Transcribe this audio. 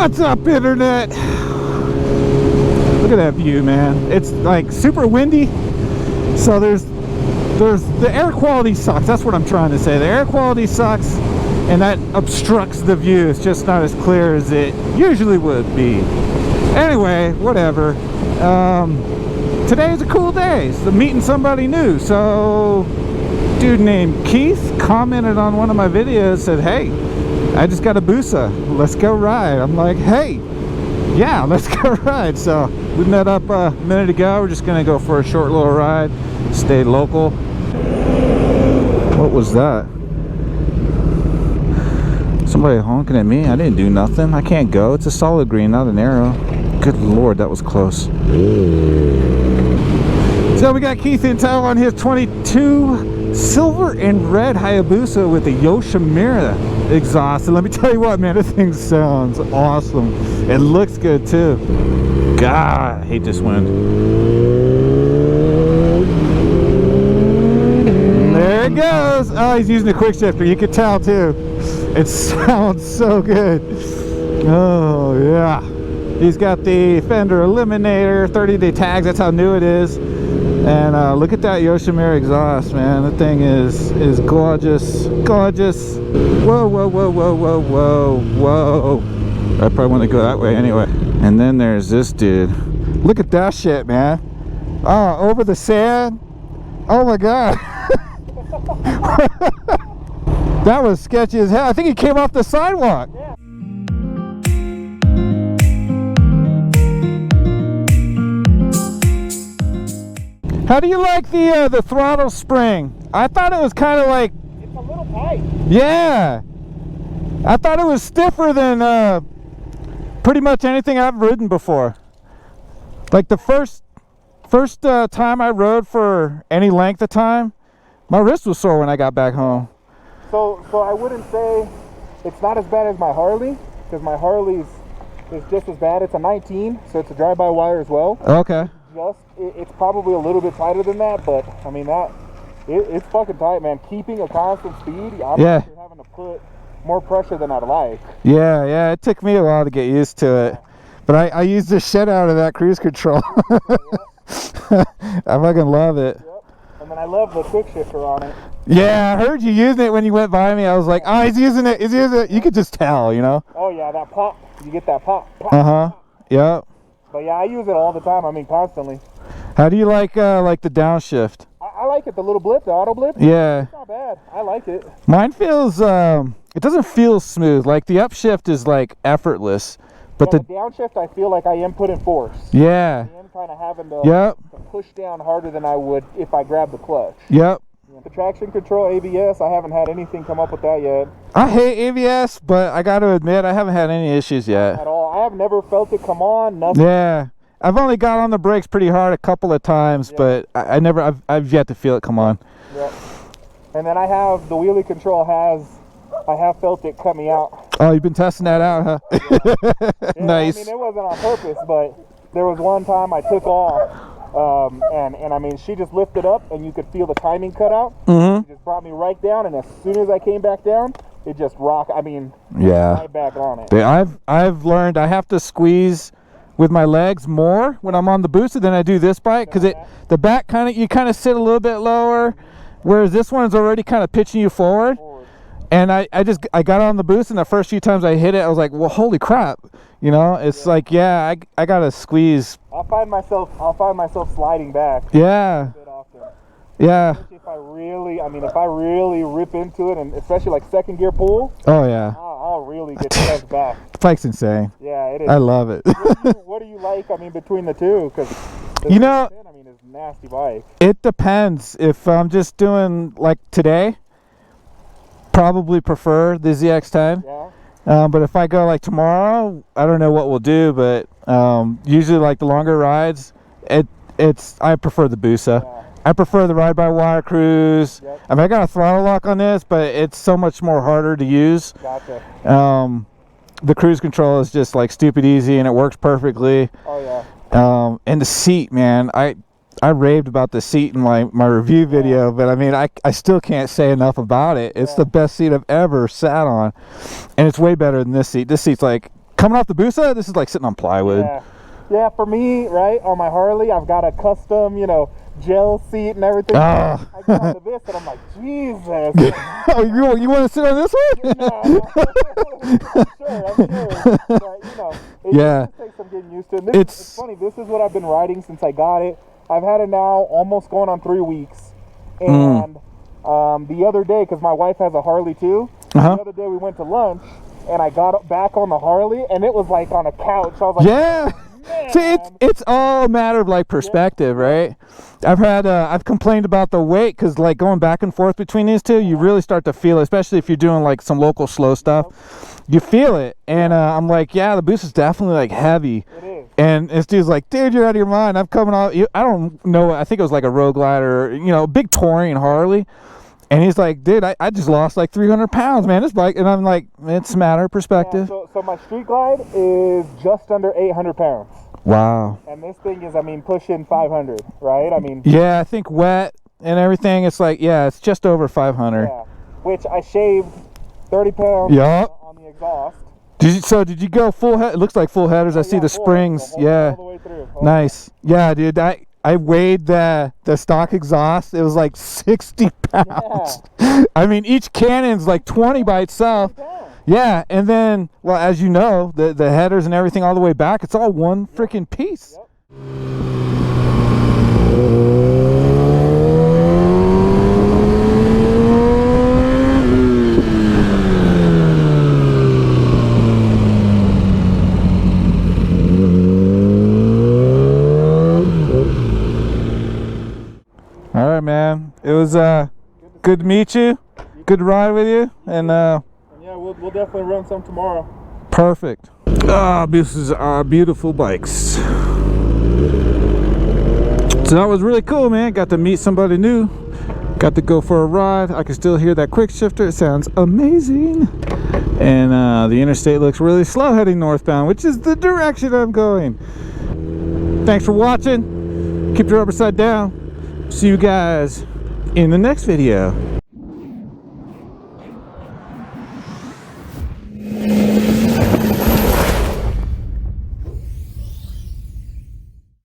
What's up, internet? Look at that view, man. It's like super windy, so there's the air quality sucks. That's what I'm trying to say. The air quality sucks, and that obstructs the view. It's just not as clear as it usually would be. Anyway, whatever. Today's a cool day. So meeting somebody new. So dude named Keith commented on one of my videos, said, hey, I just got a Busa, let's go ride. I'm like, hey, yeah, let's go ride. So we met up a minute ago. We're just gonna go for a short little ride, stay local. What was that? Somebody honking at me? I didn't do nothing. I can't go. It's a solid green, not an arrow. Good lord, that was close. So we got Keith in tow on his 22 silver and red Hayabusa with the Yoshimura exhaust. And let me tell you what, man, this thing sounds awesome. It looks good too. God, I hate this wind. There it goes. Oh, he's using a quick shifter. You can tell too. It sounds so good. Oh yeah. He's got the fender eliminator, 30-day tags. That's how new it is. And look at that Yoshimura exhaust, man. The thing is gorgeous, gorgeous. Whoa, whoa, whoa, whoa, whoa, whoa, whoa. I probably want to go that way anyway. And then there's this dude. Look at that shit, man. Oh, over the sand. Oh my god. That was sketchy as hell. I think he came off the sidewalk. Yeah. How do you like the throttle spring? I thought it was kind of like... It's a little tight. Yeah. I thought it was stiffer than pretty much anything I've ridden before. Like the first time I rode for any length of time, my wrist was sore when I got back home. So I wouldn't say it's not as bad as my Harley, because my Harley's is just as bad. It's a 19, so it's a drive-by-wire as well. Okay. It's probably a little bit tighter than that, but I mean it's fucking tight, man. Keeping a constant speed, I'm actually having to put more pressure than I'd like. Yeah, it took me a while to get used to it, but I used the shit out of that cruise control. I fucking love it. Yep. And then I love the quick shifter on it. Yeah, I heard you using it when you went by me. I was like, oh, he's using it. You could just tell, you know. Oh yeah, that pop. You get that pop. Yep. But yeah, I use it all the time. I mean, constantly. How do you like the downshift? I like it. The little blip, the auto blip. Yeah. It's not bad. I like it. Mine feels it doesn't feel smooth. Like the upshift is like effortless, but the downshift, I feel like I am putting force. Yeah. I am kind of having to push down harder than I would if I grabbed the clutch. Yep. The traction control, ABS, I haven't had anything come up with that yet. I hate ABS, but I got to admit, I haven't had any issues yet. At all. I have never felt it come on, nothing. Yeah. I've only got on the brakes pretty hard a couple of times, but I've yet to feel it come on. Yeah. And then I have, the wheelie control I have felt it cut me out. Oh, you've been testing that out, huh? Yeah, Nice. I mean, it wasn't on purpose, but there was one time I took off. And I mean, she just lifted up and you could feel the timing cut out. She just brought me right down, and as soon as I came back down, it just rocked. I mean, right back on it. I've learned I have to squeeze with my legs more when I'm on the Busa than I do this bike, because the back you kind of sit a little bit lower, whereas this one's already kind of pitching you forward. And I got on the Busa, and the first few times I hit it, I was like, well, holy crap. You know, it's like, I gotta squeeze. I'll find myself sliding back. Yeah. A bit often. Yeah. Especially if I really rip into it, and especially like second gear pull. Oh yeah. I'll really get pressed back. The bike's insane. Yeah, it is. I love it. What do you like? I mean, between the two, because you know, I mean, it's a nasty bike. It depends. If I'm just doing like today, probably prefer the ZX10. Yeah. But if I go like tomorrow, I don't know what we'll do, but usually like the longer rides, I prefer the Busa. Yeah. I prefer the ride-by-wire cruise. Yep. I mean, I got a throttle lock on this, but it's so much more harder to use. Gotcha. The cruise control is just like stupid easy, and it works perfectly. Oh yeah. And the seat, man, I raved about the seat in my review video, but I mean, I still can't say enough about it. It's the best seat I've ever sat on, and it's way better than this seat. This seat's like Coming off the Busa, this is like sitting on plywood. Yeah, for me, right, on my Harley, I've got a custom, you know, gel seat and everything. I get onto this and I'm like, Jesus. Oh, you want to sit on this one? No, I'm sure. But, you know, it takes some getting used to. And it's funny, this is what I've been riding since I got it. I've had it now almost going on 3 weeks. And the other day, because my wife has a Harley too, the other day we went to lunch and I got back on the Harley and it was like on a couch. I was like, yeah. See, it's all a matter of like perspective, right? I've complained about the weight because like going back and forth between these two, you really start to feel it, especially if you're doing like some local slow stuff. You feel it, and I'm like, yeah, the boost is definitely like heavy. It is. And this dude's like, dude, you're out of your mind. I'm coming off. I don't know. I think it was like a Road Glider, you know, big touring Harley. And he's like, dude, I just lost like 300 pounds, man, this bike. And I'm like, it's a matter of perspective. Yeah, so my Street Glide is just under 800 pounds. Wow. And this thing is, I mean, pushing 500, right? I mean. Yeah, I think wet and everything, it's like, yeah, it's just over 500. Yeah, which I shaved 30 pounds on the exhaust. Did you go full head? It looks like full headers. I see the springs. All the way through. Nice. Yeah, dude, I weighed the stock exhaust. It was like 60 pounds. Yeah. I mean, each cannon's like 20 by itself. Yeah, and then, well, as you know, the headers and everything all the way back, it's all one freaking piece. All right, man. It was good to meet you. Good to ride with you, and yeah, we'll definitely run some tomorrow. Perfect. This is our beautiful bikes. So that was really cool, man. Got to meet somebody new. Got to go for a ride. I can still hear that quick shifter. It sounds amazing. And the interstate looks really slow heading northbound, which is the direction I'm going. Thanks for watching. Keep your rubber side down. See you guys in the next video.